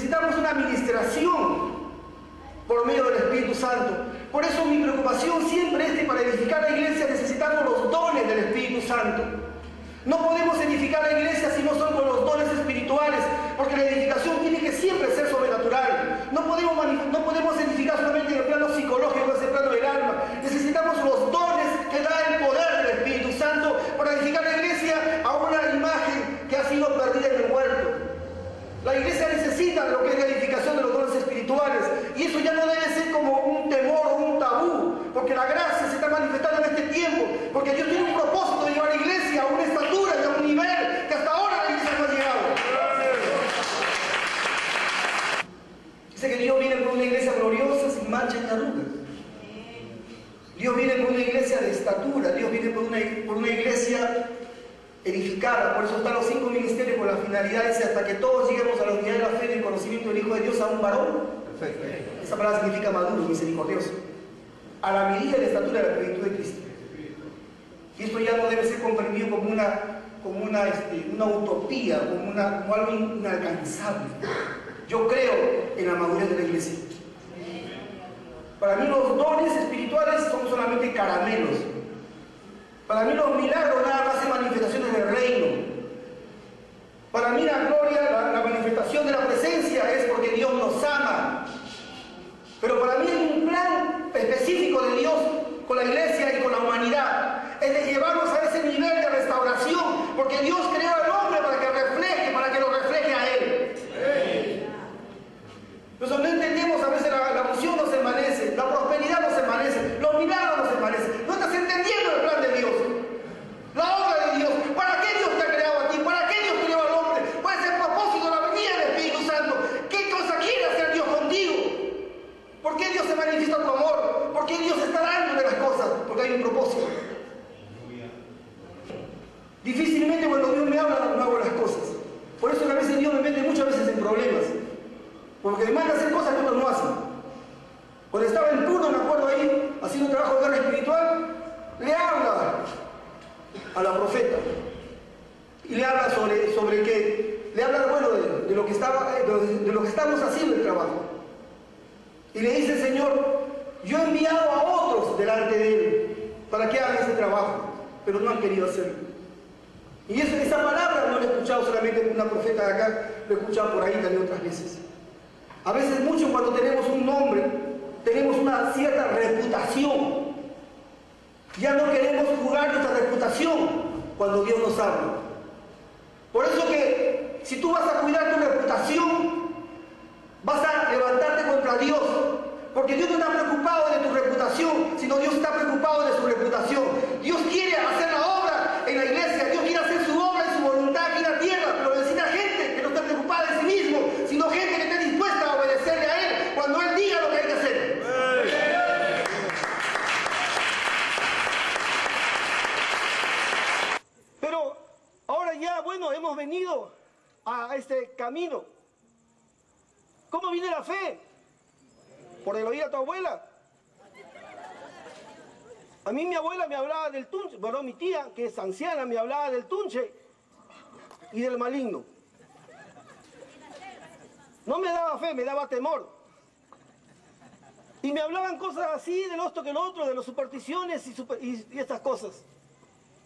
necesitamos una administración por medio del Espíritu Santo. Por eso mi preocupación siempre es que para edificar la iglesia necesitamos los dones del Espíritu Santo. No podemos edificar la iglesia si no son con los dones espirituales, porque la edificación tiene que siempre ser sobrenatural. No podemos edificar solamente en el plano psicológico, en el plano del alma. Necesitamos los dones que da el poder del Espíritu Santo para edificar la iglesia a una imagen que ha sido perdida en el huerto. La iglesia necesita lo que es la edificación de los dones espirituales, y eso ya no debe ser como un temor o un tabú, porque la gracia se está manifestando en este tiempo, porque Dios tiene un propósito de llevar a la iglesia a una estatura y a un nivel que hasta ahora la iglesia no ha llegado. Dice que Dios viene por una iglesia gloriosa, sin mancha ni arrugas. Dios viene por una iglesia de estatura, Dios viene por una iglesia edificada. Por eso están los 5 ministerios, con la finalidad, dice, hasta que todos lleguemos a la unidad de la fe y del conocimiento del Hijo de Dios, a un varón. Perfecto. Esa palabra significa maduro, misericordioso, a la medida de la estatura de la plenitud de Cristo. Y esto ya no debe ser comprendido como una utopía, como algo inalcanzable. Yo creo en la madurez de la iglesia. Para mí los dones espirituales son solamente caramelos. Para mí los milagros nada más son manifestaciones del reino. Para mí la gloria, la manifestación de la presencia es porque Dios nos ama. Pero para mí es un plan específico de Dios con la iglesia y con la humanidad. Es de llevarnos a ese nivel de restauración, porque Dios creó al hombre para que lo refleje a Él. Entonces no entendemos, a veces la unción no se envanece, la prosperidad no se envanece, los milagros no se envanecen. No estás entendiendo el plan de Dios, la obra de Dios. ¿Para qué Dios te ha creado a ti? ¿Para qué Dios creó al hombre? ¿Cuál es el propósito de la venida del Espíritu Santo? ¿Qué cosa quiere hacer Dios contigo? ¿Por qué Dios se manifiesta tu amor? ¿Por qué Dios está dando de las cosas? Porque hay un propósito. Difícilmente cuando Dios me habla no hago las cosas. Por eso a veces Dios me mete muchas veces en problemas, porque me manda a hacer cosas que otros no hacen. Cuando estaba en Puno, me acuerdo ahí, haciendo trabajo de guerra espiritual, le habla a la profeta y le habla sobre que le habla, bueno, de lo que estamos haciendo el trabajo, y le dice: Señor, yo he enviado a otros delante de Él para que hagan ese trabajo, pero no han querido hacerlo. Y esa palabra no la he escuchado solamente en una profeta de acá, lo he escuchado por ahí también otras veces. A veces mucho, cuando tenemos un nombre, tenemos una cierta reputación. Ya no queremos jugar nuestra reputación cuando Dios nos habla. Por eso que si tú vas a cuidar tu reputación, vas a levantarte contra Dios. Porque Dios no está preocupado de tu reputación, sino Dios está preocupado de su reputación. Dios quiere hacer la obra en la iglesia, Dios quiere hacer su obra y su voluntad aquí en la tierra, pero necesita gente que no esté preocupada de sí mismo, sino gente que esté dispuesta a obedecerle a Él cuando Él diga lo que hay que hacer. Pero ahora ya, bueno, hemos venido a este camino. ¿Cómo viene la fe? Por el oír a tu abuela. A mí mi abuela me hablaba del tunche, bueno, mi tía, que es anciana, me hablaba del tunche y del maligno. No me daba fe, me daba temor. Y me hablaban cosas así, del esto que lo otro, de las supersticiones y estas cosas.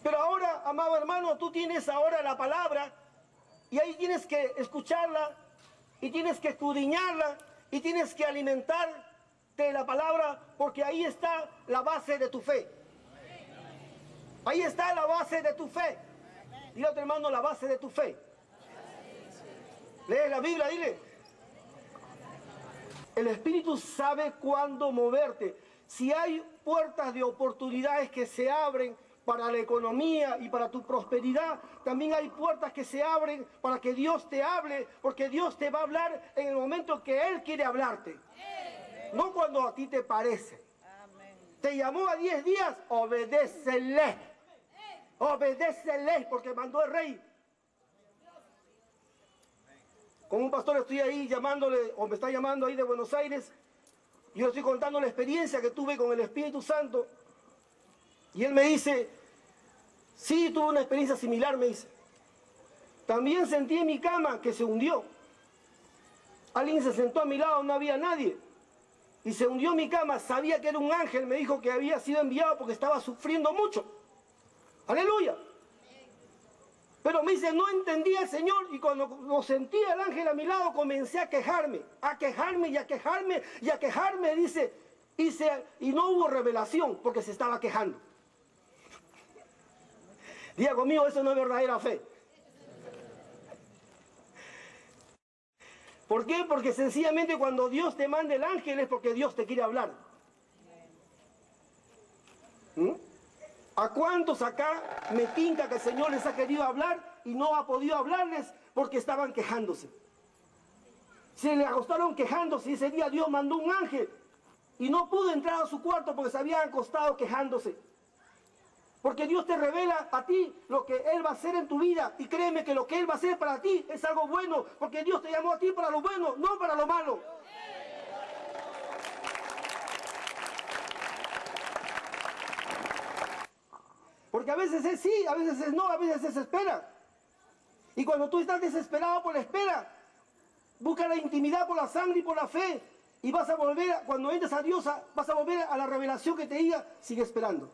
Pero ahora, amado hermano, tú tienes ahora la palabra y ahí tienes que escucharla y tienes que escudriñarla y tienes que alimentarte de la palabra, porque ahí está la base de tu fe. Ahí está la base de tu fe. Dile a tu hermano: la base de tu fe. Lee la Biblia, dile. El Espíritu sabe cuándo moverte. Si hay puertas de oportunidades que se abren para la economía y para tu prosperidad, también hay puertas que se abren para que Dios te hable, porque Dios te va a hablar en el momento que Él quiere hablarte. No cuando a ti te parece. Te llamó a 10 días, obedécele. Obedécele, porque mandó el rey. Con un pastor estoy ahí llamándole, o me está llamando ahí de Buenos Aires. Yo estoy contando la experiencia que tuve con el Espíritu Santo. Y él me dice: sí, tuve una experiencia similar, me dice. También sentí en mi cama que se hundió. Alguien se sentó a mi lado, no había nadie. Y se hundió en mi cama, sabía que era un ángel, me dijo que había sido enviado porque estaba sufriendo mucho. ¡Aleluya! Pero me dice, no entendía al Señor, y cuando lo sentía el ángel a mi lado, comencé a quejarme y a quejarme y a quejarme, dice, y no hubo revelación porque se estaba quejando. Diga conmigo, eso no es verdadera fe. ¿Por qué? Porque sencillamente cuando Dios te manda el ángel es porque Dios te quiere hablar. ¿A cuántos acá me tinca que el Señor les ha querido hablar y no ha podido hablarles porque estaban quejándose? Se le acostaron quejándose y ese día Dios mandó un ángel y no pudo entrar a su cuarto porque se habían acostado quejándose. Porque Dios te revela a ti lo que Él va a hacer en tu vida. Y créeme que lo que Él va a hacer para ti es algo bueno. Porque Dios te llamó a ti para lo bueno, no para lo malo. Porque a veces es sí, a veces es no, a veces es espera. Y cuando tú estás desesperado por la espera, busca la intimidad por la sangre y por la fe. Y vas a volver, cuando entres a Dios, vas a volver a la revelación que te diga, sigue esperando.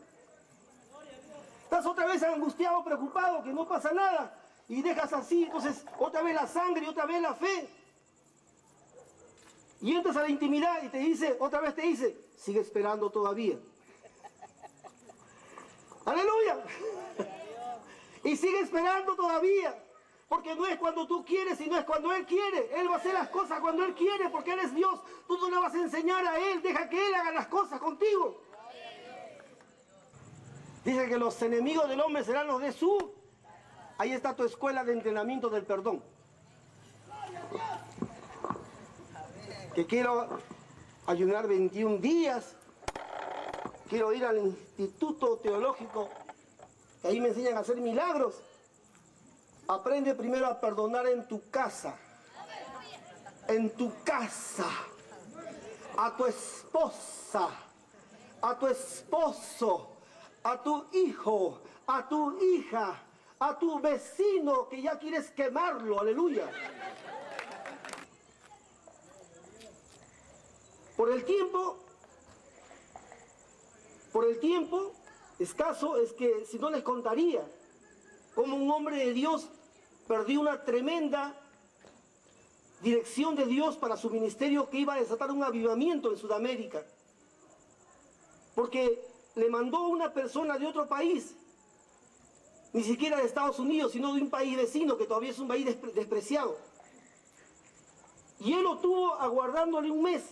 Estás otra vez angustiado, preocupado, que no pasa nada. Y dejas así, entonces otra vez la sangre y otra vez la fe. Y entras a la intimidad y te dice, otra vez te dice, sigue esperando todavía. ¡Aleluya! Y sigue esperando todavía. Porque no es cuando tú quieres, sino es cuando Él quiere. Él va a hacer las cosas cuando Él quiere, porque Él es Dios. Tú no le vas a enseñar a Él, deja que Él haga las cosas contigo. Dice que los enemigos del hombre serán los de su... Ahí está tu escuela de entrenamiento del perdón. Que quiero ayunar 21 días. Quiero ir al Instituto Teológico. Que ahí me enseñan a hacer milagros. Aprende primero a perdonar en tu casa. En tu casa. A tu esposa. A tu esposo. A tu hijo, a tu hija, a tu vecino que ya quieres quemarlo, aleluya. Por el tiempo escaso es que si no les contaría cómo un hombre de Dios perdió una tremenda dirección de Dios para su ministerio que iba a desatar un avivamiento en Sudamérica. Porque le mandó una persona de otro país, ni siquiera de Estados Unidos, sino de un país vecino que todavía es un país despreciado. Y él lo tuvo aguardándole un mes.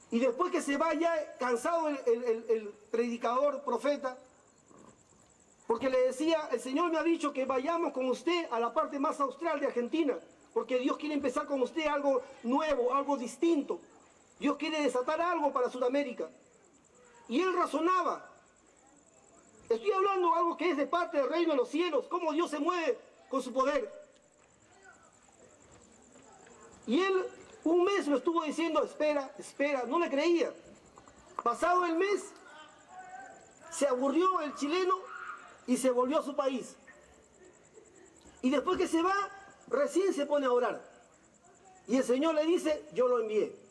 Y después que se vaya cansado el predicador, profeta, porque le decía, el Señor me ha dicho que vayamos con usted a la parte más austral de Argentina, porque Dios quiere empezar con usted algo nuevo, algo distinto. Dios quiere desatar algo para Sudamérica. Y él razonaba. Estoy hablando de algo que es de parte del reino de los cielos, cómo Dios se mueve con su poder. Y él un mes me estuvo diciendo, espera, espera, no le creía. Pasado el mes, se aburrió el chileno y se volvió a su país. Y después que se va, recién se pone a orar. Y el Señor le dice, yo lo envié.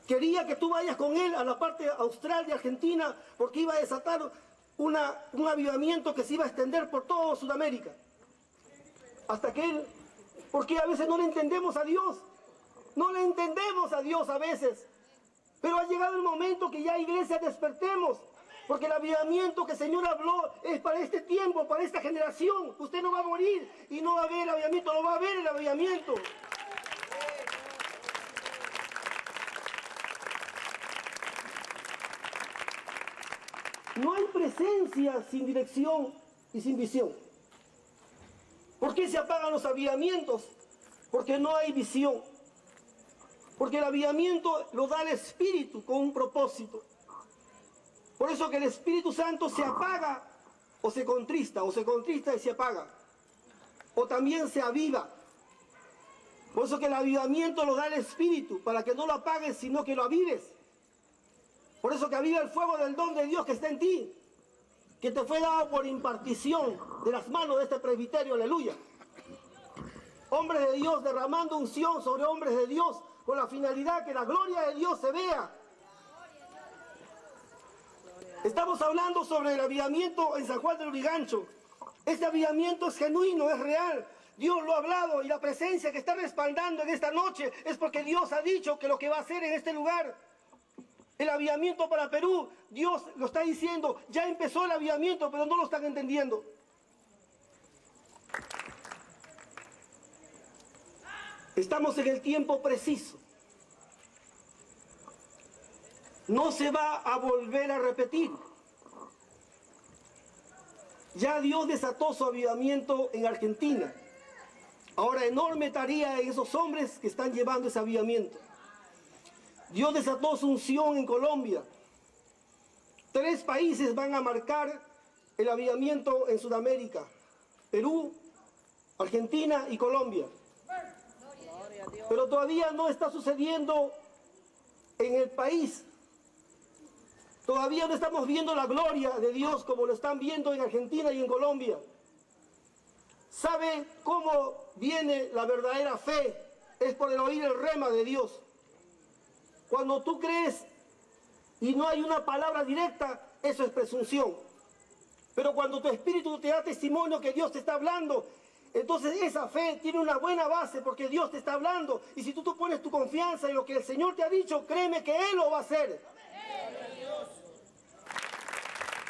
Quería que tú vayas con él a la parte austral de Argentina porque iba a desatar un avivamiento que se iba a extender por toda Sudamérica. Hasta que él, porque a veces no le entendemos a Dios. No le entendemos a Dios a veces. Pero ha llegado el momento que ya iglesia despertemos. Porque el avivamiento que el Señor habló es para este tiempo, para esta generación. Usted no va a morir y no va a ver el avivamiento, lo va a ver el avivamiento. No hay presencia sin dirección y sin visión. ¿Por qué se apagan los avivamientos? Porque no hay visión. Porque el avivamiento lo da el Espíritu con un propósito. Por eso que el Espíritu Santo se apaga o se contrista y se apaga. O también se aviva. Por eso que el avivamiento lo da el Espíritu, para que no lo apagues, sino que lo avives. Por eso que aviva el fuego del don de Dios que está en ti, que te fue dado por impartición de las manos de este presbiterio, aleluya. hombres de Dios derramando unción sobre hombres de Dios con la finalidad que la gloria de Dios se vea. Estamos hablando sobre el avivamiento en San Juan del Lurigancho. Este avivamiento es genuino, es real. Dios lo ha hablado y la presencia que está respaldando en esta noche es porque Dios ha dicho que lo que va a hacer en este lugar, el avivamiento para Perú, Dios lo está diciendo, ya empezó el avivamiento, pero no lo están entendiendo. Estamos en el tiempo preciso. No se va a volver a repetir. Ya Dios desató su avivamiento en Argentina. Ahora enorme tarea en esos hombres que están llevando ese avivamiento. Dios desató su unción en Colombia. 3 países van a marcar el avivamiento en Sudamérica: Perú, Argentina y Colombia. Pero todavía no está sucediendo en el país. Todavía no estamos viendo la gloria de Dios como lo están viendo en Argentina y en Colombia. ¿Sabe cómo viene la verdadera fe? Es por el oír el rema de Dios. Cuando tú crees y no hay una palabra directa, eso es presunción. Pero cuando tu espíritu te da testimonio que Dios te está hablando, entonces esa fe tiene una buena base porque Dios te está hablando. Y si tú pones tu confianza en lo que el Señor te ha dicho, créeme que Él lo va a hacer.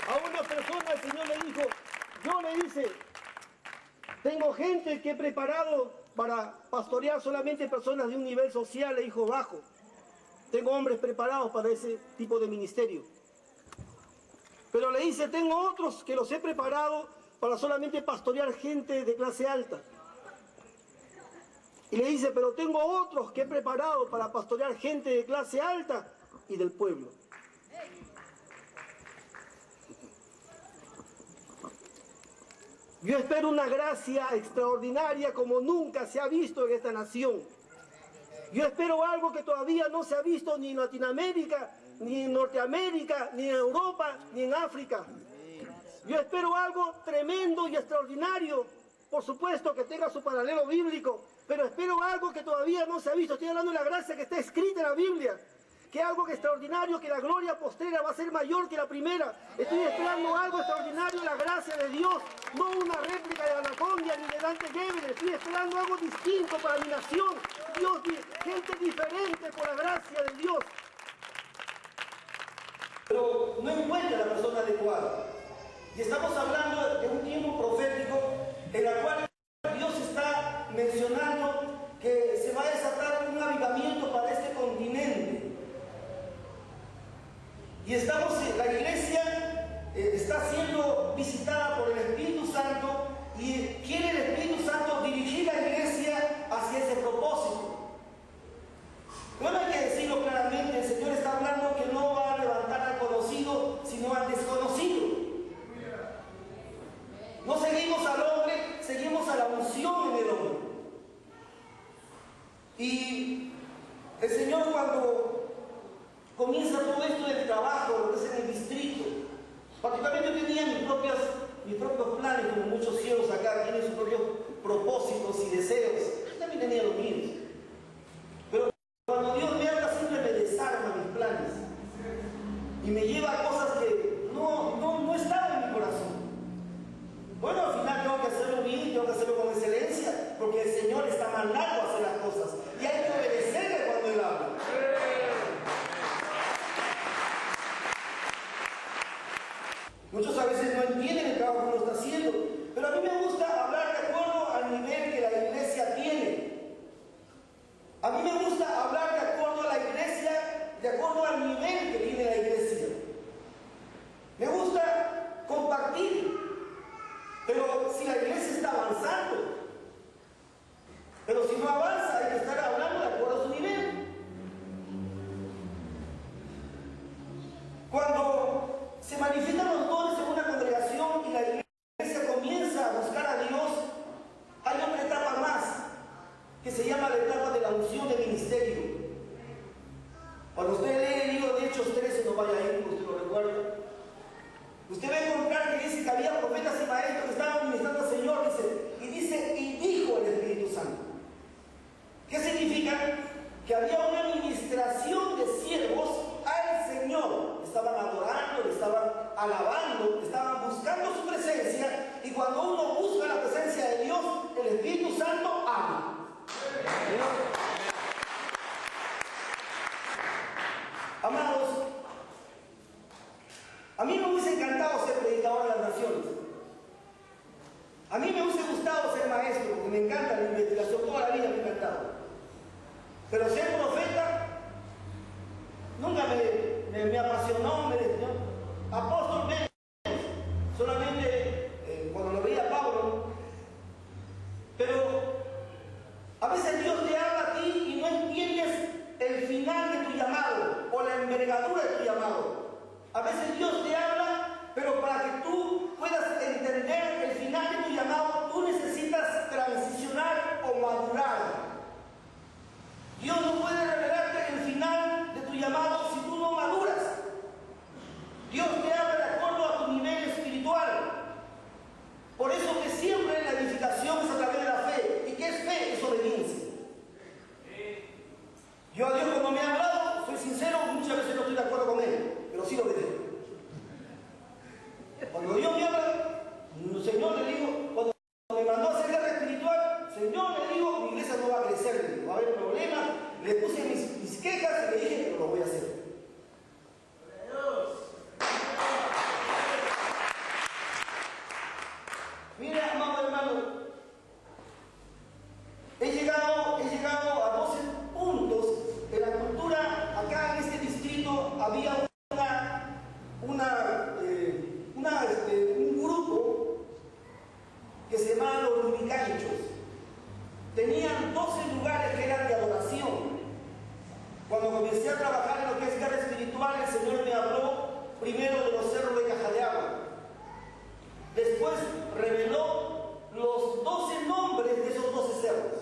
A una persona el Señor le dijo, yo le dice, tengo gente que he preparado para pastorear solamente personas de un nivel social, le dijo, bajo. Tengo hombres preparados para ese tipo de ministerio. Pero le dice, tengo otros que los he preparado para solamente pastorear gente de clase alta. Y le dice, pero tengo otros que he preparado para pastorear gente de clase alta y del pueblo. Yo espero una gracia extraordinaria como nunca se ha visto en esta nación. Yo espero algo que todavía no se ha visto ni en Latinoamérica, ni en Norteamérica, ni en Europa, ni en África. Yo espero algo tremendo y extraordinario. Por supuesto que tenga su paralelo bíblico, pero espero algo que todavía no se ha visto. Estoy hablando de la gracia que está escrita en la Biblia. Que algo que extraordinario, que la gloria postrera va a ser mayor que la primera. Estoy esperando algo extraordinario, la gracia de Dios, no una réplica de Anacondia ni de Dante Gebel. Estoy esperando algo distinto para mi nación. Dios, gente diferente por la gracia de Dios. Pero no encuentra la persona adecuada. Y estamos hablando de un tiempo profético en el cual Dios está mencionando que se va a desatar un avivamiento para este continente. Y la iglesia está siendo visitada por el Espíritu Santo y quiere el Espíritu Santo dirigir la iglesia hacia ese propósito. Bueno, hay que decirlo claramente, el Señor está hablando que no va a levantar al conocido, sino al desconocido. No seguimos al hombre, seguimos a la unción en el hombre. Y el Señor cuando comienza todo esto del trabajo, lo que es en el distrito. Particularmente yo tenía mis propios planes, como muchos cielos acá tienen sus propios propósitos y deseos. Yo también tenía los míos. Pero cuando Dios me habla siempre me desarma mis planes. Y me lleva a cosas que no estaban en mi corazón. Bueno, al final tengo que hacerlo bien, tengo que hacerlo con excelencia, porque el Señor está mandando a hacer las cosas. Y hay que obedecerle cuando Él habla. Muchos a veces no entienden el trabajo que uno está haciendo, pero a mí me gusta hablar de acuerdo al nivel que la iglesia tiene. A mí me gusta hablar de acuerdo a la iglesia, de acuerdo al nivel que tiene la iglesia. Me gusta compartir, pero si la iglesia está avanzando, pero si no avanza, hay que estar hablando de acuerdo a su nivel. Cuando se manifiestan los dones en una congregación y la iglesia comienza a buscar a Dios, hay otra etapa más que se llama la etapa de la unción del ministerio. Cuando usted lee el libro de Hechos 13, no vaya a ir, usted lo recuerda, usted va a encontrar que dice que había profetas y maestros que estaban ministrando al Señor, y dijo el Espíritu Santo. que había una administración de siervos al Señor. Estaban adorando, le estaban alabando, estaban buscando su presencia, y cuando uno busca la presencia de Dios, el Espíritu Santo habla. Amados, a mí me hubiese encantado ser predicador de las naciones. A mí me hubiese gustado ser maestro, porque me encanta la investigación, toda la vida me ha encantado. Pero ser profeta nunca me apasionó, apóstol menos. Solamente cuando lo veía Pablo. Pero a veces Dios te habla a ti y no entiendes el final de tu llamado o la envergadura de tu llamado. A veces Dios te habla, pero para que tú puedas entender el final de tu llamado, tú necesitas transicionar o madurar. Dios no puede revelarte el final de tu llamado si tú no maduras. Dios te habla de acuerdo a tu nivel espiritual. Por eso que siempre la edificación es a través de la fe. ¿Y qué es fe? Es obediencia. Yo a Dios, cuando me ha hablado, soy sincero, muchas veces no estoy de acuerdo con Él, pero sí lo obedezco. Cuando Dios me habla, Señor, le digo, cuando me mandó a hacer guerra espiritual, Señor, le digo, mi iglesia no va a crecer, va a haber problemas. Le puse mis quejas y le dije, pero lo voy a hacer. Mira, amado hermano, he llegado a 12 puntos. En la cultura, acá en este distrito, había un grupo que se llamaba los Lubricanchos. Tenían 12 lugares que eran de adoración. Cuando comencé a trabajar en lo que es guerra espiritual, el Señor me habló primero de los cerros de Caja de Agua. Después reveló los 12 nombres de esos 12 cerros,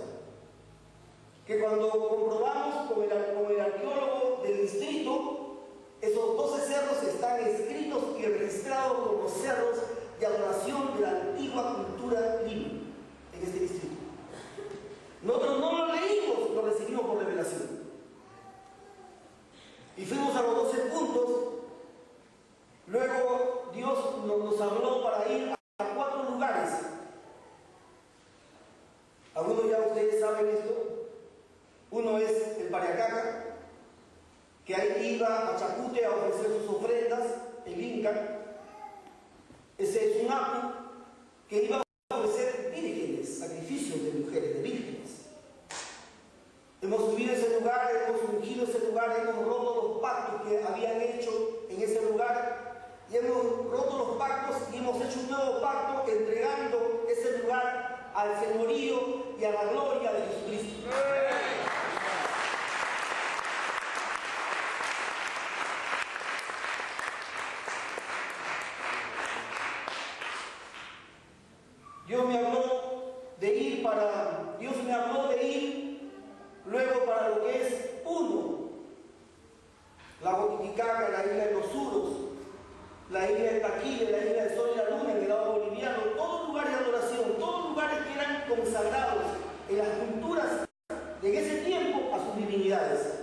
que cuando comprobamos con el arqueólogo del distrito, esos 12 cerros están escritos y registrados como cerros de adoración de la antigua cultura lima en este distrito. Nosotros no lo leímos, lo recibimos por revelación. Y fuimos a los 12 puntos. Luego Dios nos habló para ir a 4 lugares. Algunos ya ustedes saben esto. Uno es el Pariacaca, que ahí iba a Chacute a ofrecer sus ofrendas, el Inca. Ese es un apu que iba a ofrecer vírgenes, sacrificios de mujeres, de vírgenes. Hemos subido ese lugar, hemos ungido ese lugar, hemos roto los pactos que habían hecho en ese lugar, y hemos roto los pactos y hemos hecho un nuevo pacto entregando ese lugar al señorío y a la gloria de Jesucristo. Dios me habló de ir luego para lo que es Puno, Lago Titicaca, la isla de los Suros, la isla de Taquile, la isla de Sol y la Luna, en el lado boliviano, todos lugares de adoración, todos lugares que eran consagrados en las culturas de ese tiempo a sus divinidades.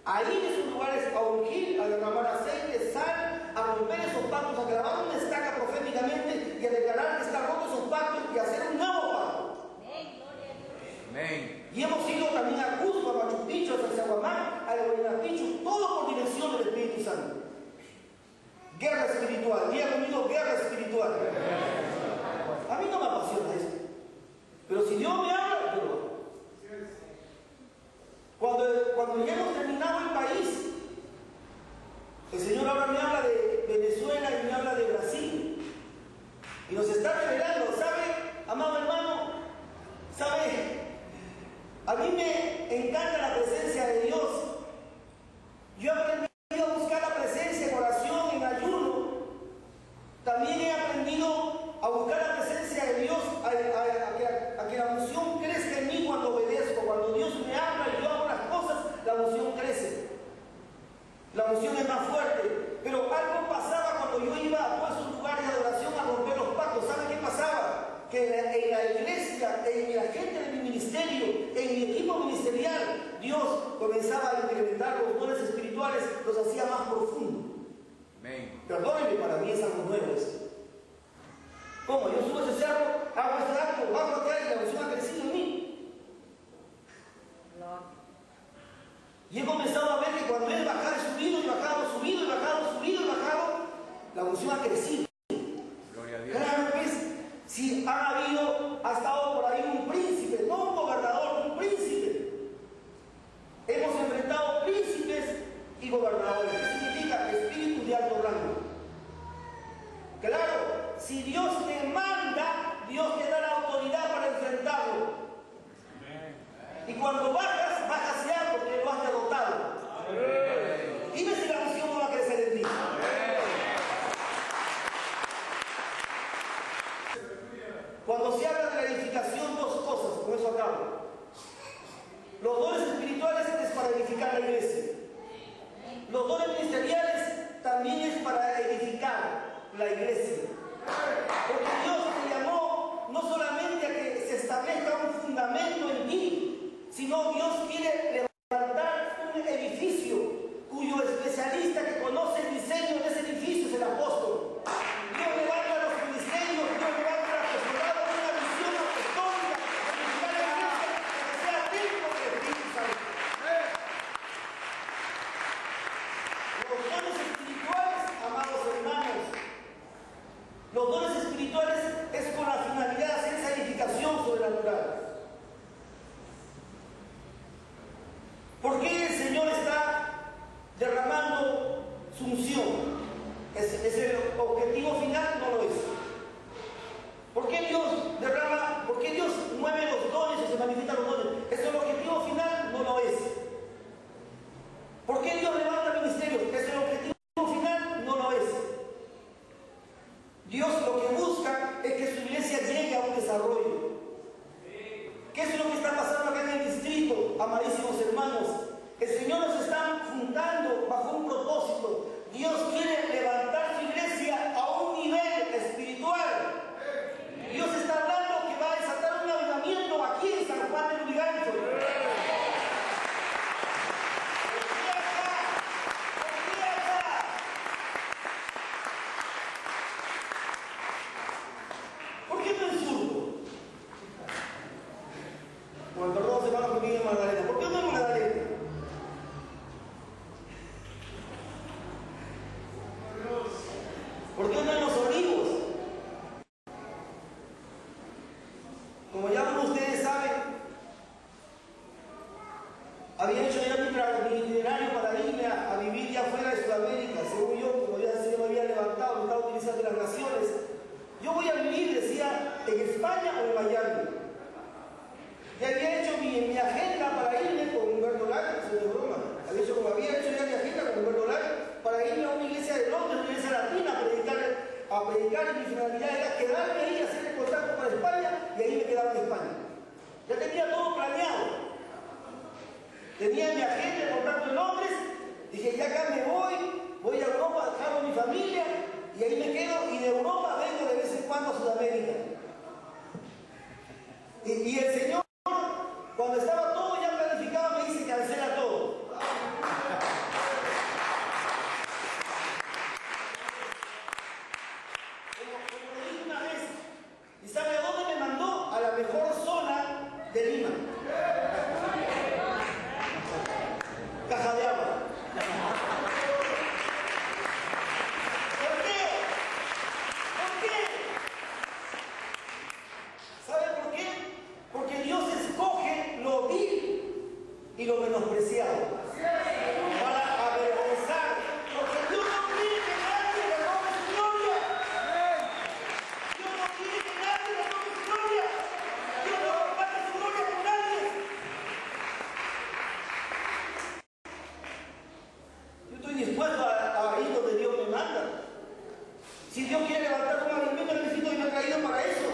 Ahí en esos lugares a ungir, a derramar aceite, sal, a romper esos pactos, a grabar una estaca proféticamente y a declarar que están rotos esos pactos y a hacer un nuevo pacto. Amén. Y hemos ido también a Cusco, a Machu Picchu, a Sacsayhuamán, a Huayna Picchu, todo por dirección del Espíritu Santo. Guerra espiritual, y ha venido guerra espiritual. A mí no me apasiona eso. Pero si Dios me habla, yo lo hago. Cuando ya hemos terminado el país, el Señor ahora me habla de Venezuela y me habla de Brasil. Y nos está revelando, ¿sabe, amado hermano? ¿Sabe? A mí me encanta la presencia de Dios. Yo he aprendido a buscar la presencia en oración, en ayuno. También he aprendido a buscar la presencia de Dios, a que la unción crezca en mí cuando obedezco. Cuando Dios me habla y yo hago las cosas, la unción crece. La unción es más fuerte. Pero algo pasaba cuando yo iba a todos esos lugares de adoración a romper los pactos. ¿Sabe qué pasaba? Que en la iglesia, en la gente de mi ministerio, en mi equipo ministerial, Dios comenzaba a incrementar los dones espirituales, los hacía más profundos. Perdónenme, para mí es algo nuevo eso. ¿Cómo? Yo subo ese cerro, hago este acto, bajo acá y la unción ha crecido en mí. Y he comenzado a ver que cuando él bajaba, he subido y bajado, subido y bajado, subido y bajado, la unción ha crecido. Gloria a Dios. Claro, pues, si ha habido, ha estado por ahí un príncipe, no un gobernador, un príncipe. Hemos enfrentado príncipes y gobernadores. ¿Qué significa? Espíritus de alto rango. Claro, si Dios te manda, Dios te da la autoridad para enfrentarlo. Y cuando bajas, bajas ya porque lo has derrotado. Dime si la unción no va a crecer en ti. Cuando se habla de la edificación, dos cosas, con eso acabo. Los dones espirituales es para edificar la iglesia. Los dones ministeriales también es para edificar la iglesia. Porque Dios te llamó no solamente a que se establezca un fundamento en ti, sino Dios quiere levantar un edificio cuyo especialista que conoce el diseño de ese edificio es el apóstol. Dios levanta los ministerios, Dios levanta la personalidad con una visión apostólica de edificar la iglesia para que sea templo del Espíritu Santo. Los dones espirituales, amados hermanos, los dones espirituales es con la finalidad de hacer esa edificación sobrenatural. ¿Por qué el Señor está derramando su unción? ¿Es el objetivo final? No lo es. ¿Por qué Dios derrama, por qué Dios mueve los dones y se manifiestan los dones? ¿Es el objetivo final? No lo es. ¿Por qué Dios levanta ministerios? ¿Es el objetivo final? No lo es. Dios lo que busca es que su iglesia llegue a un desarrollo. ¿Qué es lo que está pasando acá en el distrito, amadísimos hermanos? El Señor nos está juntando bajo un propósito. Dios quiere levantar su iglesia a un nivel espiritual. Dios está hablando que va a desatar un avivamiento aquí en San Juan del Urigancho. ¿Por qué no en Surco? Con perdón, hermanos, que viven en Magdalena. ¿Por qué no en Magdalena? ¿Por qué no en Los Olivos? Como ya ustedes saben, había hecho ya mi itinerario para irme a vivir ya fuera de Sudamérica, según yo, como ya el Señor me había levantado, me estaba utilizando las naciones. Yo voy a vivir, decía, en España o en Miami. Ya había hecho mi agenda para irme con Humberto Lara, eso no es broma. Había hecho ya mi agenda con Humberto Lara para irme a una iglesia de Londres, una iglesia latina, a predicar, y mi finalidad era quedarme ahí, hacer el contacto para España, y ahí me quedaba en España. Ya tenía todo planeado. Tenía mi agenda, el contacto en Londres, dije, ya acá me voy a Europa, dejo a mi familia, y ahí me quedo, y de Europa vengo de vez en cuando a Sudamérica. Y el Señor, cuando estaba todo ya planificado, me dice, cancela todo. Como le dije una vez, ¿y sabe a dónde me mandó? A la mejor zona de Lima. Caja de agua. ¿Por qué? ¿Por qué? ¿Sabe por qué? Porque Dios escoge lo vil y lo menospreciado para avergonzar. Porque Dios no quiere que nadie le robe su gloria. Dios no quiere que nadie le robe su gloria. Dios no comparte su gloria con nadie. Yo estoy dispuesto a ir donde Dios me manda. Si Dios quiere levantar un avivamiento, necesito y me ha traído para eso.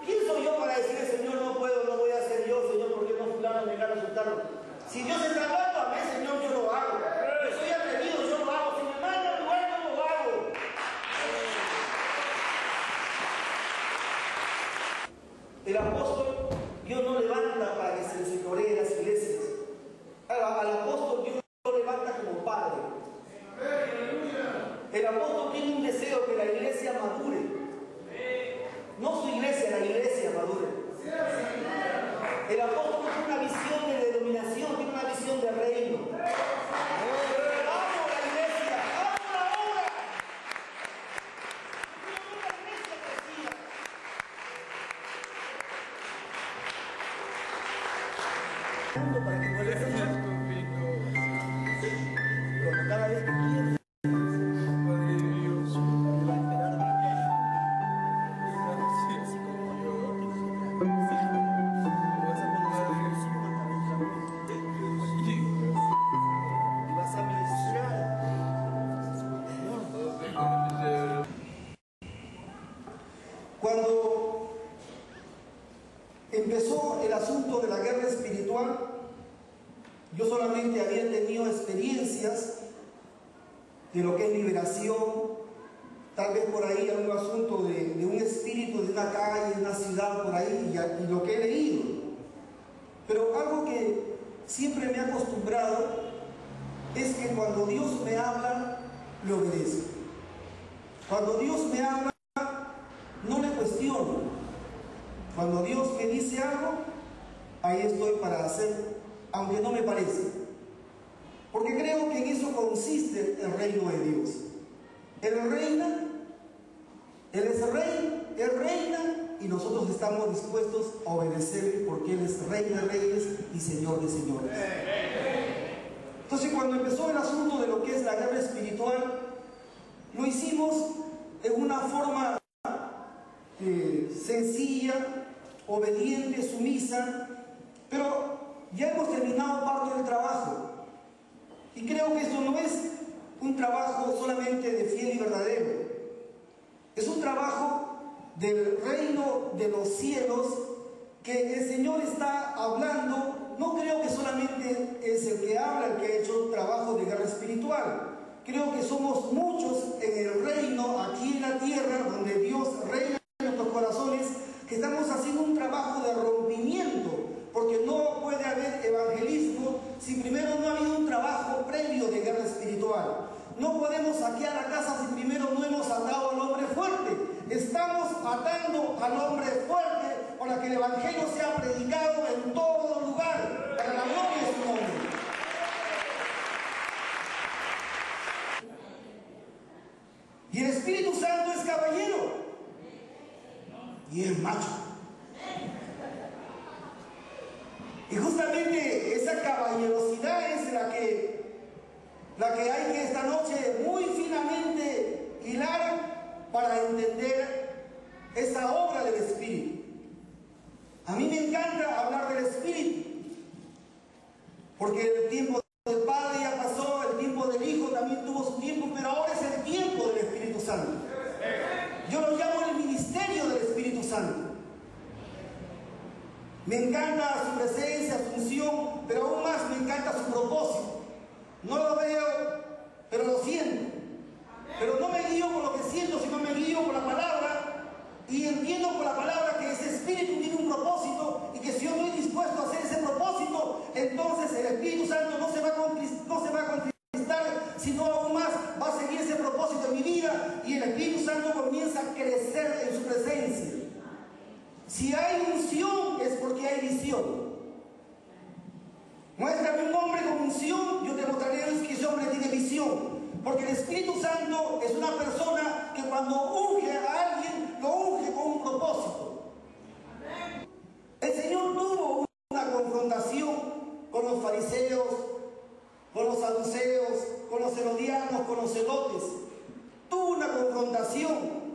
¿Quién soy yo para decirle, Señor, no puedo, no voy a hacer yo, Señor, porque no fulano me gana soltarlo? Si Dios está hablando a mí, Señor, yo lo hago. Yo soy atrevido, yo lo hago. Si me manda al lugar, yo lo hago. El apóstol, Dios no levanta para que se enseñoree las iglesias. Al apóstol deseo que la iglesia madure. No su iglesia, la iglesia madure. El apóstol tiene una visión de denominación, tiene una visión de reino. ¡Amo la iglesia! ¡Amo la obra! ¡Quiero ver la iglesia crecida! Para que vuelva a ser cada vez que quieras. Cuando empezó el asunto de la guerra espiritual, yo solamente había tenido experiencias de lo que es liberación, tal vez por ahí algún asunto de un espíritu de una calle, de una ciudad por ahí, y lo que he leído. Pero algo que siempre me ha acostumbrado es que cuando Dios me habla, le obedezco. Cuando Dios me habla, no le cuestiono. Cuando Dios me dice algo, ahí estoy para hacer, aunque no me parece. Porque creo que en eso consiste el reino de Dios. Él reina, Él es rey, Él reina, y nosotros estamos dispuestos a obedecerle porque Él es Rey de reyes y Señor de señores. Entonces, cuando empezó el asunto de lo que es la guerra espiritual, lo hicimos en una forma sencilla, obediente, sumisa, pero ya hemos terminado parte del trabajo. Y creo que esto no es un trabajo solamente de fiel y verdadero. Es un trabajo del reino de los cielos que el Señor está hablando. No creo que solamente es el que habla, el que ha hecho un trabajo de guerra espiritual. Creo que somos muchos en el reino, aquí en la tierra, donde Dios reina en nuestros corazones, que estamos haciendo un trabajo de rompimiento, porque no puede haber evangelismo si primero no ha habido un trabajo previo de guerra espiritual. No podemos saquear la casa si primero no hemos atado al hombre fuerte. Estamos atando al hombre fuerte para que el evangelio sea predicado en todo lugar, para la gloria de su nombre. Y el Espíritu Santo es caballero y es macho. Y justamente esa caballerosidad es la que hay que esta noche muy finamente hilar para entender esa obra del Espíritu. A mí me encanta hablar del Espíritu, porque el tiempo del Padre ya pasó, el tiempo del Hijo también tuvo su tiempo, pero ahora es el tiempo del Espíritu Santo. Yo lo llamo el ministerio del Espíritu Santo. Me encanta su presencia, su unción, pero aún más me encanta su propósito. No lo veo, pero lo siento. Pero no me guío por lo que siento, sino me guío por la palabra, y entiendo por la palabra que ese Espíritu tiene un propósito, y que si yo estoy dispuesto a hacer ese propósito, entonces el Espíritu Santo no se va a conquistar, sino aún más va a seguir ese propósito en mi vida, y el Espíritu Santo comienza a crecer en su presencia. Si hay unción es porque hay visión. Muéstrame un hombre con unción, yo te mostraré que ese hombre tiene visión. Porque el Espíritu Santo es una persona que cuando unge a alguien, lo unge con un propósito. El Señor tuvo una confrontación con los fariseos, con los saduceos, con los herodianos, con los celotes. Tuvo una confrontación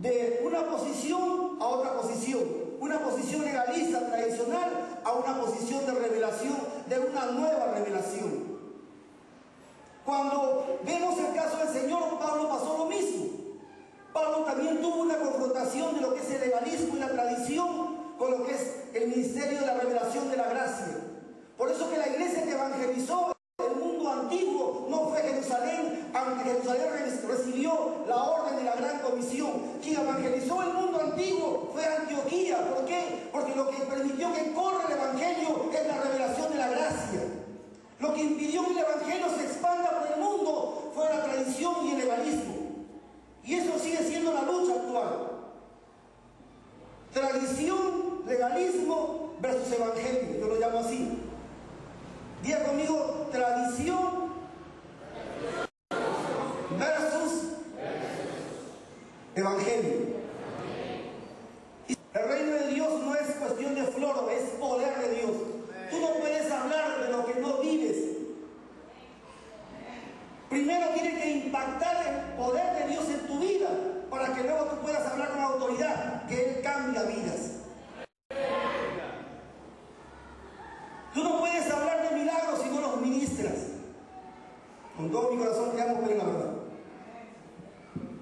de una posición a otra posición. Una posición legalista, tradicional, a una posición de revelación, de una nueva revelación. Cuando vemos el caso del Señor, Pablo pasó lo mismo. Pablo también tuvo una confrontación de lo que es el legalismo y la tradición con lo que es el ministerio de la revelación de la gracia. Por eso que la iglesia que evangelizó el mundo antiguo no fue Jerusalén, aunque Jerusalén recibió la orden de la gran comisión. Quien evangelizó el mundo antiguo fue Antioquía. ¿Por qué? Porque lo que permitió que corra el evangelio es la revelación de la gracia. Lo que impidió que el evangelio se expanda por el mundo fue la tradición y el legalismo. Y eso sigue versus evangelio, yo lo llamo así. Diga conmigo, tradición versus evangelio. El reino de Dios no es cuestión de floro, es poder de Dios. Tú no puedes hablar de lo que no vives. Primero tiene que impactar el poder de Dios en tu vida para que luego tú puedas hablar con autoridad, que Él cambia vidas. Tú no puedes hablar de milagros si no los ministras. Con todo mi corazón te amo, pero es la verdad.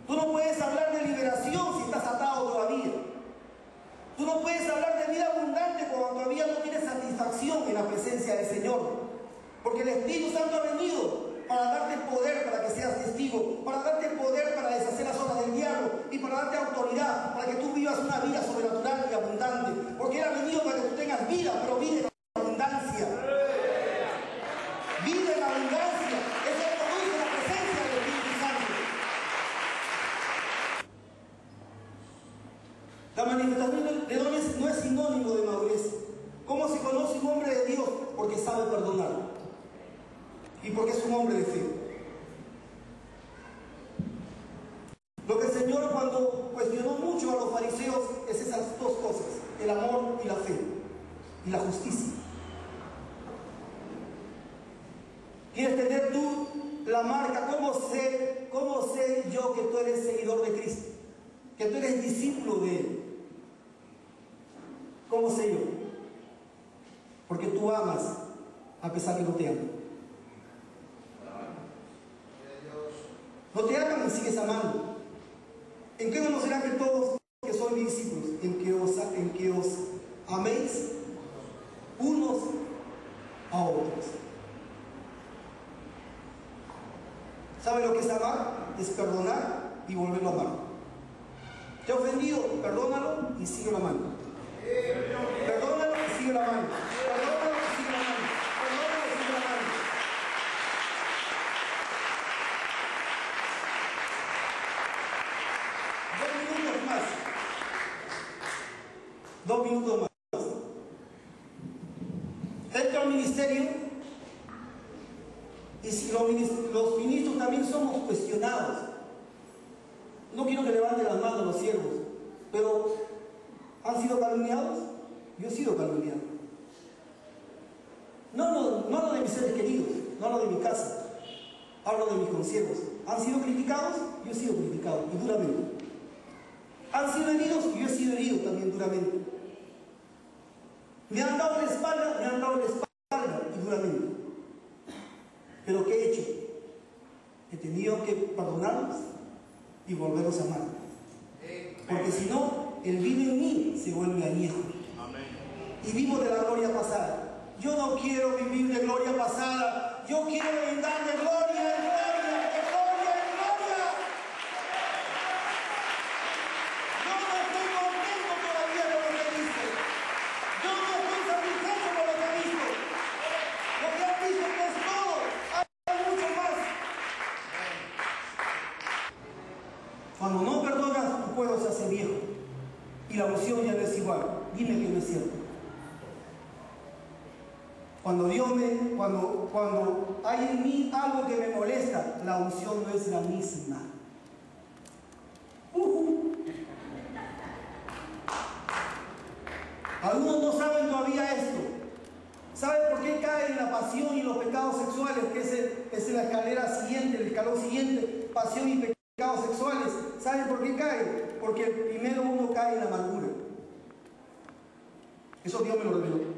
Tú no puedes hablar de liberación si estás atado todavía. Tú no puedes hablar de vida abundante cuando todavía no tienes satisfacción en la presencia del Señor. Porque el Espíritu Santo ha venido para darte poder para que seas testigo, para darte poder para deshacer las obras del diablo y para darte autoridad para que tú vivas una vida sobrenatural y abundante. Porque Él ha venido para que tú tengas vida, pero vida en abundancia. Vida en abundancia. Eso produce la presencia del Espíritu Santo. La manifestación de dones no es sinónimo de madurez. ¿Cómo se conoce un hombre de Dios? Porque sabe perdonar y porque es un hombre de fe. Lo que el Señor, cuando cuestionó mucho a los fariseos, es esas dos cosas: el amor y la fe y la justicia. ¿Quieres tener tú la marca? ¿Cómo sé yo que tú eres seguidor de Cristo? Que tú eres discípulo de Él. ¿Cómo sé yo? Porque tú amas a pesar que no te aman. No te aman y sigues amando. ¿En qué conocerán que todos que son mis discípulos? En que os améis unos a otros. ¿Sabe lo que es amar? Es perdonar y volverlo a amar. Te ha ofendido, perdónalo y sigue la mano. Perdónalo y sigue la mano. Perdónalo y sigue la mano. Perdónalo y sigue la mano. Dos minutos más. Entro al ministerio y si los ministros también somos cuestionados. No quiero que levanten las manos los siervos, pero ¿han sido calumniados? Yo he sido calumniado. No hablo de mis seres queridos, no hablo de mi casa, hablo de mis consiervos. ¿Han sido criticados? Yo he sido criticado y duramente. ¿Han sido heridos? Yo he sido herido también duramente. ¿Me han dado la espalda? Me han dado la espalda y duramente. ¿Pero qué he hecho? He tenido que perdonarlos y volverlos a amar. Porque si no, el vino en mí se vuelve añejo. Y vivo de la gloria pasada. Yo no quiero vivir de gloria pasada. Yo quiero andar de gloria en gloria, de gloria en gloria. Yo no estoy contento todavía con lo que he visto. Yo no estoy satisfecho con lo que he visto. Lo que han visto que es todo. Hay mucho más. Cuando no perdonas, tu pueblo se hace viejo. Y la unción ya no es igual. Dime que no es cierto. Cuando hay en mí algo que me molesta, la unción no es la misma. Algunos no saben todavía esto. ¿Saben por qué caen en la pasión y los pecados sexuales? Que es la escalera siguiente, el escalón siguiente, pasión y pecados sexuales. ¿Saben por qué caen? Porque primero uno cae en la amargura. Eso Dios me lo reveló.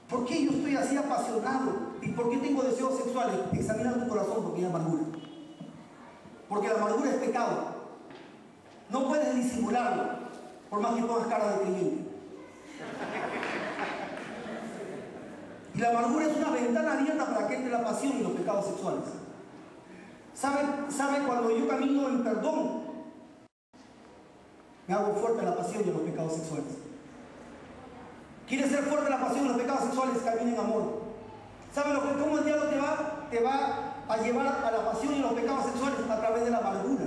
¿Por qué yo estoy así apasionado? ¿Y por qué tengo deseos sexuales? Examina tu corazón porque hay amargura. Porque la amargura es pecado. No puedes disimularlo, por más que pongas cara de creyente. Y la amargura es una ventana abierta para que entre la pasión y los pecados sexuales. ¿Sabe cuando yo camino en perdón? Me hago fuerte en la pasión y en los pecados sexuales. ¿Quieres ser fuerte en la pasión y los pecados sexuales? Camina en amor. ¿Sabe cómo el diablo te va a llevar a la pasión y los pecados sexuales? A través de la amargura.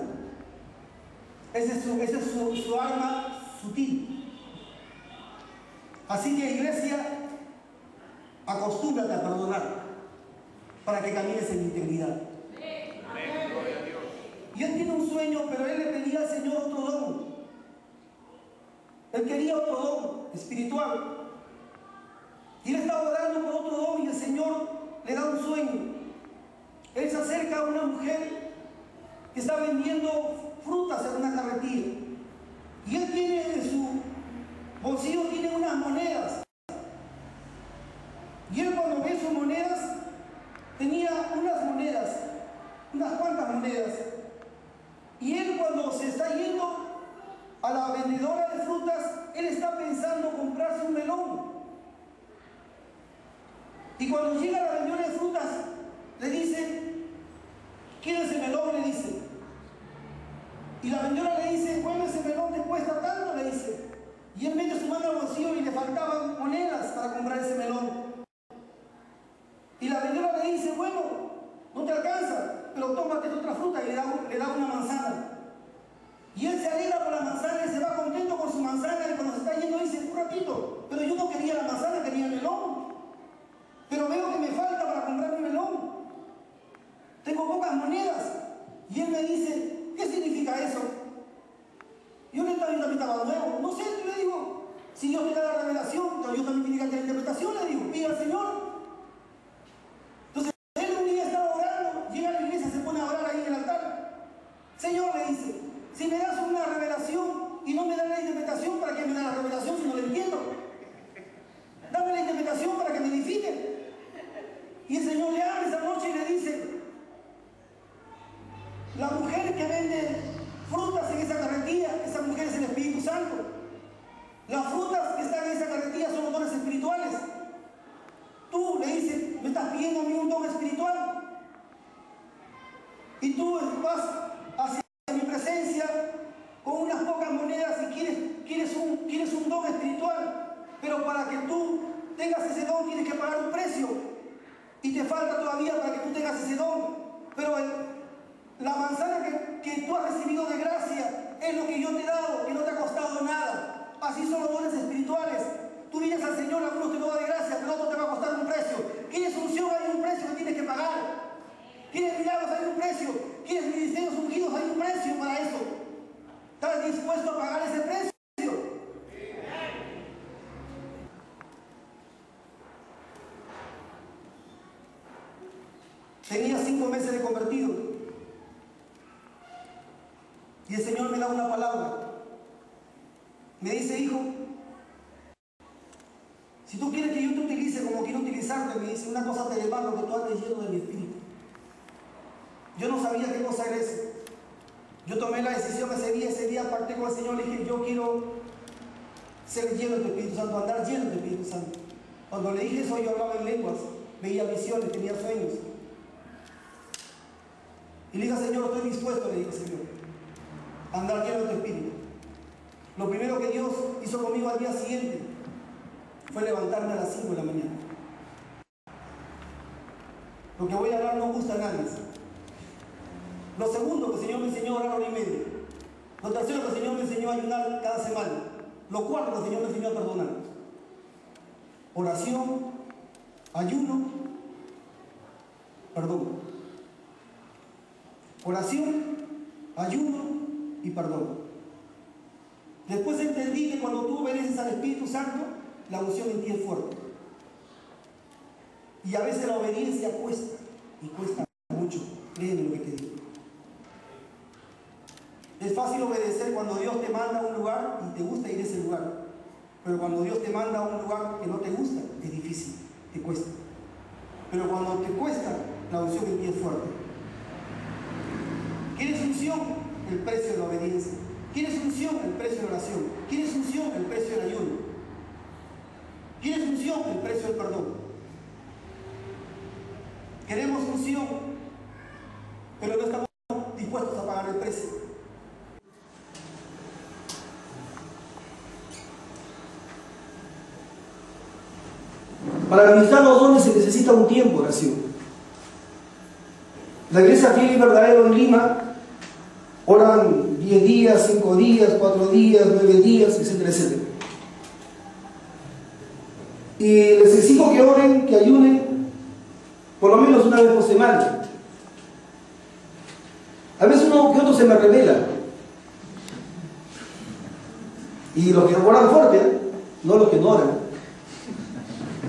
Ese es su arma sutil. Así que, iglesia, acostúmbrate a perdonar para que camines en integridad. Y él tiene un sueño, pero él le pedía al Señor otro don. Él quería otro don espiritual. Y él estaba orando por otro don y el Señor le da un sueño. Él se acerca a una mujer que está vendiendo frutas en una carretilla. Y él tiene en su bolsillo tiene unas monedas. Y él cuando ve sus monedas, tenía unas cuantas monedas. Y él cuando se está yendo a la vendedora de frutas, él está pensando comprarse un melón. Y cuando llega a la vendedora de frutas, le dice, ¿quiere ese melón? Le dice. Y la vendedora le dice, bueno, ese melón te cuesta tanto, le dice. Y él mete su mano al bolsillo y le faltaban monedas para comprar ese melón. Y la vendedora le dice, bueno, no te alcanza, pero tómate otra fruta, y le da una manzana. Y él se alegra por la manzana y se va contento con su manzana, y cuando se está yendo dice, un ratito, pero yo no quería la manzana, quería el melón. Pero veo que me falta para comprar un melón. Tengo pocas monedas. Y él me dice, ¿qué significa eso? Yo le estaba nuevo. No sé, le digo, si Dios te da la revelación, pero yo también tengo que tener la interpretación, le digo, pide al Señor. Entonces, él un día estaba orando, llega a la iglesia, se pone a orar ahí en el altar. Señor, le dice, si me das una revelación y no me das la interpretación, ¿para qué me da la revelación si no la entiendo? Dame la interpretación para que me edifiquen. Y el Señor le habla esa noche y le dice, la mujer que vende frutas en esa carretilla, esa mujer es el Espíritu Santo. Las frutas que están en esa carretilla son los dones espirituales. Tú, le dice, me estás pidiendo a mí un don espiritual. Y tú vas hacia mi presencia con unas pocas monedas y quieres un don espiritual. Pero para que tú tengas ese don tienes que pagar un precio. Y te falta todavía para que tú tengas ese don. Pero la manzana que tú has recibido de gracia es lo que yo te he dado, que no te ha costado nada. Así son los dones espirituales. Tú vienes al Señor, a uno te lo da de gracia, pero a otro te va a costar un precio. ¿Quieres unción? Hay un precio que tienes que pagar. ¿Quieres milagros? Hay un precio. ¿Quieres ministerios ungidos? Hay un precio para eso. ¿Estás dispuesto a pagar ese precio? Tenía 5 meses de convertido. Y el Señor me da una palabra. Me dice, hijo, si tú quieres que yo te utilice como quiero utilizarte, me dice, una cosa te demando, que tú andes lleno de mi espíritu. Yo no sabía qué cosa era eso. Yo tomé la decisión ese día aparté con el Señor, le dije, yo quiero ser lleno del Espíritu Santo, andar lleno del Espíritu Santo. Cuando le dije eso, yo hablaba en lenguas, veía visiones, tenía sueños. Y le dije, Señor, estoy dispuesto, le dije, Señor, a andar lleno de tu Espíritu. Lo primero que Dios hizo conmigo al día siguiente fue levantarme a las 5 de la mañana. Lo que voy a hablar no gusta a nadie. Lo segundo que el Señor me enseñó a orar 1 hora y media. Lo tercero que el Señor me enseñó a ayunar cada semana. Lo cuarto que el Señor me enseñó a perdonar. Oración, ayuno, perdón. Oración, ayuno y perdón. Después entendí que cuando tú obedeces al Espíritu Santo, la unción en ti es fuerte. Y a veces la obediencia cuesta, y cuesta mucho. Créeme lo que te digo. Es fácil obedecer cuando Dios te manda a un lugar y te gusta ir a ese lugar. Pero cuando Dios te manda a un lugar que no te gusta, es difícil, te cuesta. Pero cuando te cuesta, la unción en ti es fuerte. ¿Quieres unción? El precio de la obediencia. ¿Quieres unción? El precio de la oración. ¿Quieres unción? El precio del ayuno. ¿Quieres unción? El precio del perdón. Queremos unción, pero no estamos dispuestos a pagar el precio. Para administrar los dones se necesita un tiempo de oración. La iglesia fiel y verdadera en Lima oran 10 días, 5 días, 4 días, 9 días, etcétera, etcétera. Y les exijo que oren, que ayunen, por lo menos una vez por semana. A veces uno que otro se me revela. Y los que oran fuerte, no los que no oran.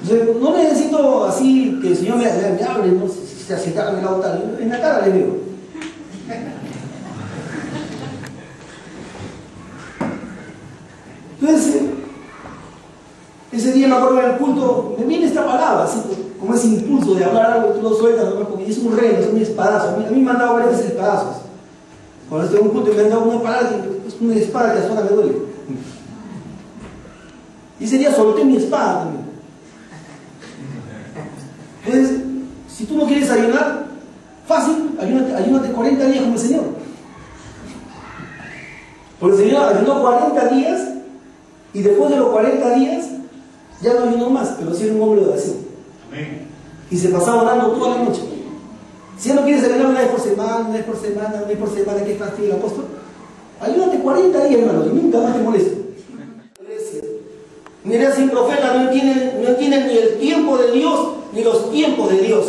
Entonces, no necesito así que el Señor me hable, no sé si se acerca a mi lado tal. En la cara le digo. Entonces, ese día me acuerdo del culto, me viene esta palabra, así como ese impulso de hablar algo, tú lo sueltas, ¿no? Porque es un rey, es un espadazo. A mí me han dado varias veces espadazos. Cuando estoy en un culto me han dado una palabra, es una espada que hasta ahora me duele. Y ese día solté mi espada también. Entonces, si tú no quieres ayunar, fácil, ayúnate 40 días como el Señor. Porque el Señor ayunó 40 días y después de los 40 días ya no ayunó más, pero sí era un hombre de oración. Amén. Y se pasaba orando toda la noche. Si ya no quieres ayunar una vez por semana, ¿qué fastidio el apóstol? Ayúdate 40 días, hermano, y nunca más te molesto. Mira, sin profeta no entienden ni el tiempo de Dios, ni los tiempos de Dios.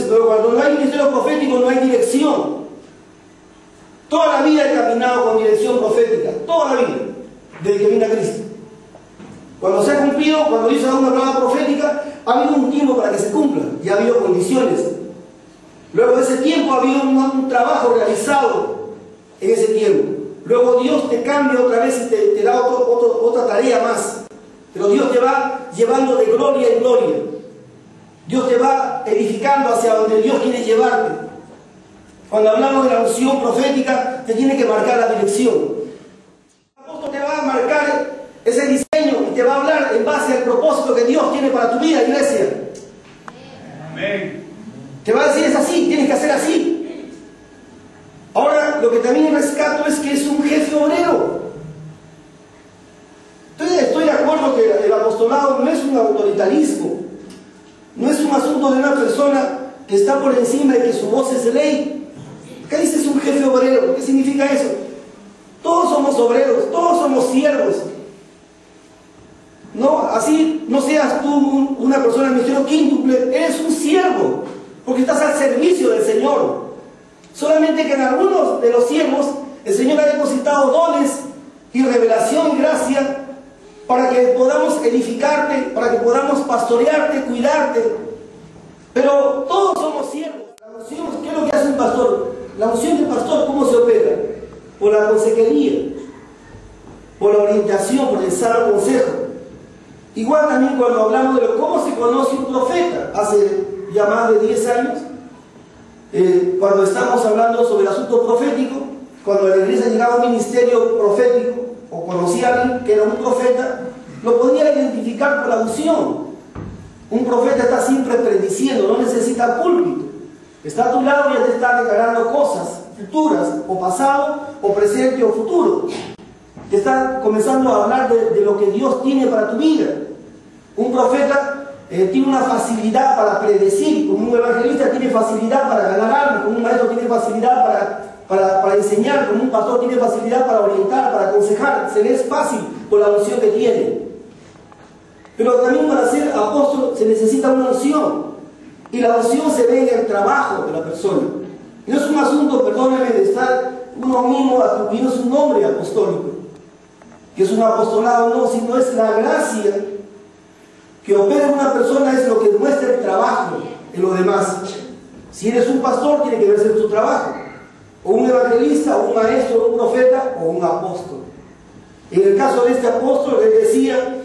Pero cuando no hay ministerio profético, no hay dirección. Toda la vida he caminado con dirección profética, toda la vida, desde que vine a Cristo. Cuando se ha cumplido, cuando Dios ha dado una palabra profética, ha habido un tiempo para que se cumpla, y ha habido condiciones. Luego de ese tiempo ha habido un trabajo realizado en ese tiempo. Luego Dios te cambia otra vez y te da otra tarea más. Pero Dios te va llevando de gloria en gloria. Dios te va edificando hacia donde Dios quiere llevarte. Cuando hablamos de la unción profética, te tiene que marcar la dirección. El apóstol te va a marcar ese diseño y te va a hablar en base al propósito que Dios tiene para tu vida, iglesia. Amén. Te va a decir, es así, tienes que hacer así. Ahora, lo que también rescato es que es un jefe obrero. Estoy de acuerdo que el apostolado no es un autoritarismo, no es un asunto de una persona que está por encima de que su voz es ley. ¿Qué dice es un jefe obrero? ¿Qué significa eso? Todos somos obreros, todos somos siervos. No, así no seas tú una persona de ministerio quíntuple, eres un siervo, porque estás al servicio del Señor. Solamente que en algunos de los siervos el Señor ha depositado dones y revelación y gracia para que podamos edificarte, para que podamos pastorearte, cuidarte. Pero todos somos siervos. La unción, ¿qué es lo que hace un pastor? La unción del pastor, ¿cómo se opera? Por la consejería, por la orientación, por el sano consejo. Igual también cuando hablamos de cómo se conoce un profeta, hace ya más de 10 años, cuando estamos hablando sobre el asunto profético, cuando la iglesia llegaba a un ministerio profético, o conocía a alguien que era un profeta, lo podía identificar por la unción. Un profeta está siempre prediciendo, no necesita púlpito. Está a tu lado y ya te está declarando cosas futuras, o pasado, o presente, o futuro. Te está comenzando a hablar de lo que Dios tiene para tu vida. Un profeta tiene una facilidad para predecir, como un evangelista tiene facilidad para ganar almas, como un maestro tiene facilidad para enseñar, como un pastor tiene facilidad para orientar, para aconsejar. Se le es fácil por la unción que tiene. Pero también para ser apóstol se necesita una unción. Y la unción se ve en el trabajo de la persona. Y no es un asunto, perdónenme, de estar uno mismo atribuyendo su nombre apostólico, que es un apostolado, no, sino es la gracia que opera en una persona, es lo que muestra el trabajo en los demás. Si eres un pastor, tiene que verse en tu trabajo, o un evangelista, o un maestro, o un profeta, o un apóstol. En el caso de este apóstol, él decía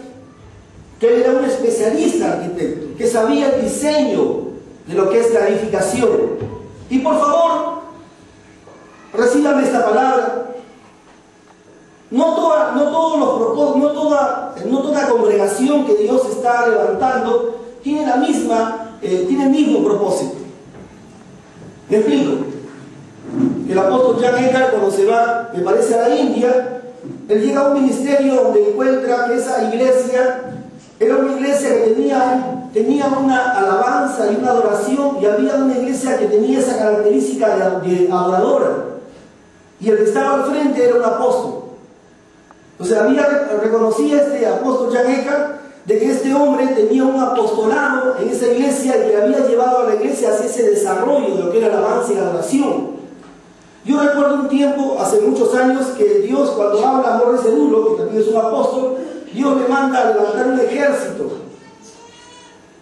que él era un especialista arquitecto, que sabía el diseño de lo que es la edificación. Y por favor, recíbame esta palabra. No toda congregación que Dios está levantando tiene el mismo propósito. Me explico. El apóstol Jan Edgar, cuando se va, me parece, a la India, él llega a un ministerio donde encuentra que esa iglesia era una iglesia que tenía una alabanza y una adoración, y había una iglesia que tenía esa característica de adoradora, y el que estaba al frente era un apóstol. O sea, reconocía este apóstol Jan Edgar de que este hombre tenía un apostolado en esa iglesia y que había llevado a la iglesia hacia ese desarrollo de lo que era la alabanza y la adoración. Yo recuerdo un tiempo, hace muchos años, que Dios, cuando habla a Morris Cerulo, que también es un apóstol, Dios le manda a levantar un ejército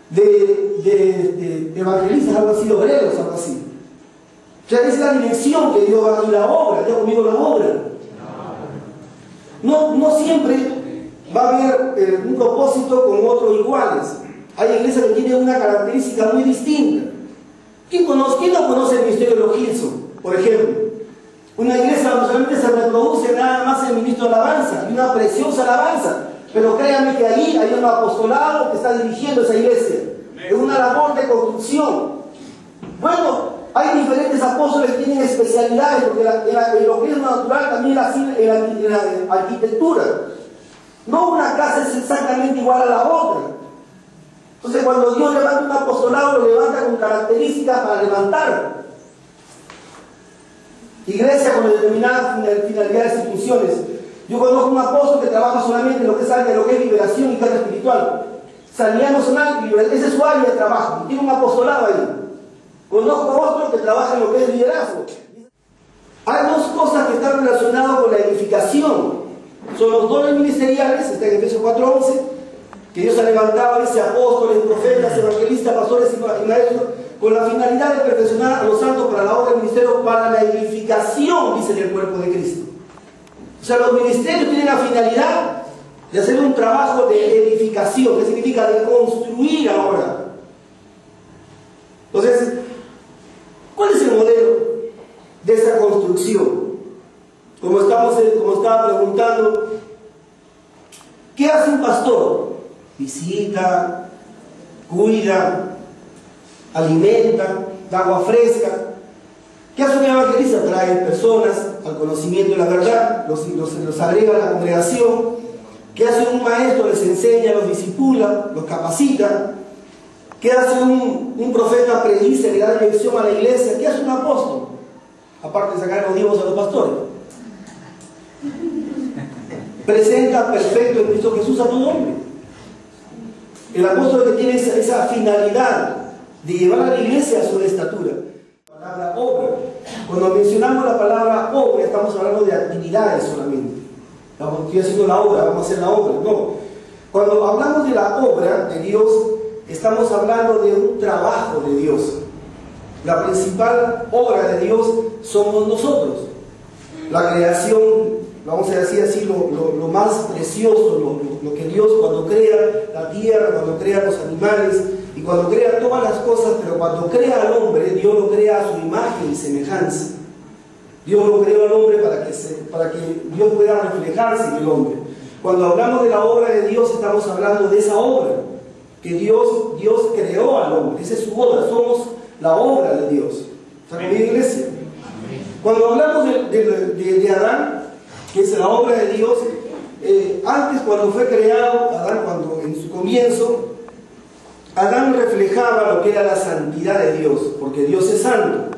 de evangelistas, algo así, obreros, algo así. O sea, es la dirección que Dios va a dar, la obra, ya conmigo la obra. No siempre va a haber un propósito con otros iguales. Hay iglesias que tienen una característica muy distinta. ¿Quién no conoce el ministerio de los Gilson, por ejemplo? Una iglesia donde solamente se reproduce nada más el ministro de alabanza, y una preciosa alabanza. Pero créanme que ahí hay un apostolado que está dirigiendo esa iglesia. Es una labor de construcción. Bueno, hay diferentes apóstoles que tienen especialidades, porque en lo que es natural también en la arquitectura. No una casa es exactamente igual a la otra. Entonces cuando Dios levanta un apostolado, lo levanta con características para levantar. Iglesia con determinadas finalidades y funciones. Yo conozco un apóstol que trabaja solamente en lo que es liberación y carga espiritual. Sanidad emocional, esa es su área de trabajo. Y tiene un apostolado ahí. Conozco a otro que trabaja en lo que es liderazgo. Hay dos cosas que están relacionadas con la edificación. Son los dones ministeriales, está en Efesios 4:11, que Dios ha levantado, dice, apóstoles, profetas, evangelistas, pastores y maestros, con la finalidad de perfeccionar a los santos para la obra del ministerio, para la edificación, dice, del cuerpo de Cristo. O sea, los ministerios tienen la finalidad de hacer un trabajo de edificación, que significa de construir ahora. Entonces, ¿cuál es el modelo de esa construcción? Como estaba preguntando, ¿qué hace un pastor? Visita, cuida, alimenta, da agua fresca. ¿Qué hace un evangelista? Trae personas al conocimiento de la verdad, los agrega a la congregación. ¿Qué hace un maestro? Les enseña, los discipula, los capacita. ¿Qué hace un profeta? Predice, le da dirección a la iglesia. ¿Qué hace un apóstol? Aparte de sacar los divos a los pastores. Presenta perfecto en Cristo Jesús a todo hombre. El apóstol que tiene esa finalidad de llevar a la iglesia a su estatura. La palabra obra. Cuando mencionamos la palabra obra, estamos hablando de actividades solamente. Estoy haciendo la obra, vamos a hacer la obra. No. Cuando hablamos de la obra de Dios, estamos hablando de un trabajo de Dios. La principal obra de Dios somos nosotros. La creación, vamos a decir así, lo más precioso, lo que Dios cuando crea la tierra, cuando crea los animales y cuando crea todas las cosas, pero cuando crea al hombre, Dios lo crea a su imagen y semejanza. Dios lo creó al hombre para que Dios pueda reflejarse en el hombre. Cuando hablamos de la obra de Dios, estamos hablando de esa obra que Dios creó al hombre. Esa es su obra, somos la obra de Dios. ¿Está conmigo, iglesia? Cuando hablamos de Adán, que es la obra de Dios, antes cuando fue creado, Adán, cuando en su comienzo, Adán reflejaba lo que era la santidad de Dios, porque Dios es santo,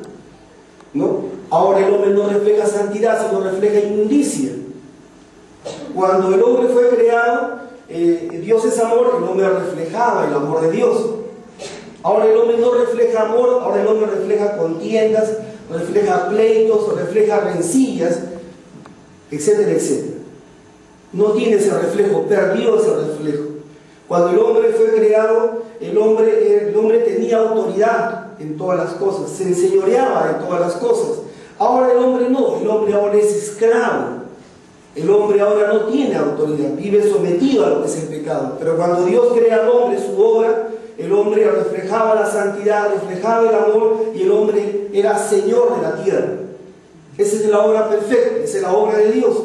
¿no? Ahora el hombre no refleja santidad, sino refleja inmundicia. Cuando el hombre fue creado, Dios es amor, el hombre reflejaba el amor de Dios. Ahora el hombre no refleja amor, ahora el hombre refleja contiendas, refleja pleitos, refleja rencillas, etcétera, etcétera. No tiene ese reflejo, perdió ese reflejo. Cuando el hombre fue creado, el hombre tenía autoridad en todas las cosas, se enseñoreaba en todas las cosas. Ahora el hombre no, el hombre ahora es esclavo. El hombre ahora no tiene autoridad, vive sometido a lo que es el pecado. Pero cuando Dios crea al hombre, su obra, el hombre reflejaba la santidad, reflejaba el amor y el hombre era Señor de la tierra. Esa es la obra perfecta, esa es la obra de Dios.